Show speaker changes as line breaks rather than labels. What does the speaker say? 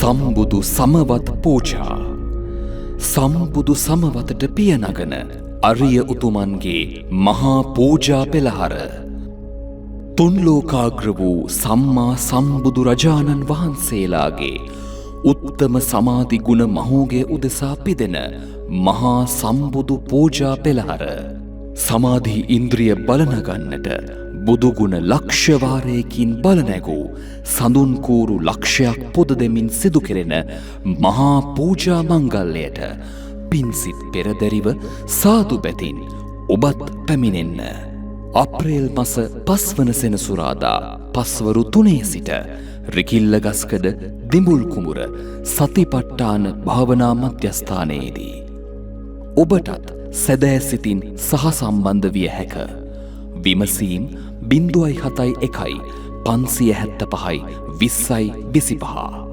සම්බුදු සමවත් පූජා. සම්බුදු සමවතට පියනගන අරිය උතුමන්ගේ මහා පූජා පෙළහර. තුන්ලෝකාග්‍ර වූ සම්මා සම්බුදු රජාණන් වහන්සේලාගේ උත්තම සමාධි ගුණ මහෝගේ උදෙසා පිදෙන මහා සම්බුදු පූජා පෙළහර. සමාධි ඉන්ද්‍රිය බලනගන්නට බුදුගුණ ලක්ෂවාරයකින් බලනැගූ සඳුන්කූරු ලක්ෂයක් පොද දෙමින් සිදු කෙරෙන මහා පූජා මංගල්‍යයට පින්සිත් පෙරදැරිව සාදු බැතින් ඔබත් පැමිණෙන්න. අප්‍රේල් මස 5 වන සෙනසුරාදා පස්වරු 3 සිට රිකිල්ලගස්කඩ දිඹුල් කුඹුර සතිපට්ඨාන භාවනා මධ්‍යස්ථානයේදී ඔබටත් සැදෑ සිතින් සහසම්බන්ධ විය හැක. විමසීම් 071 575 20 25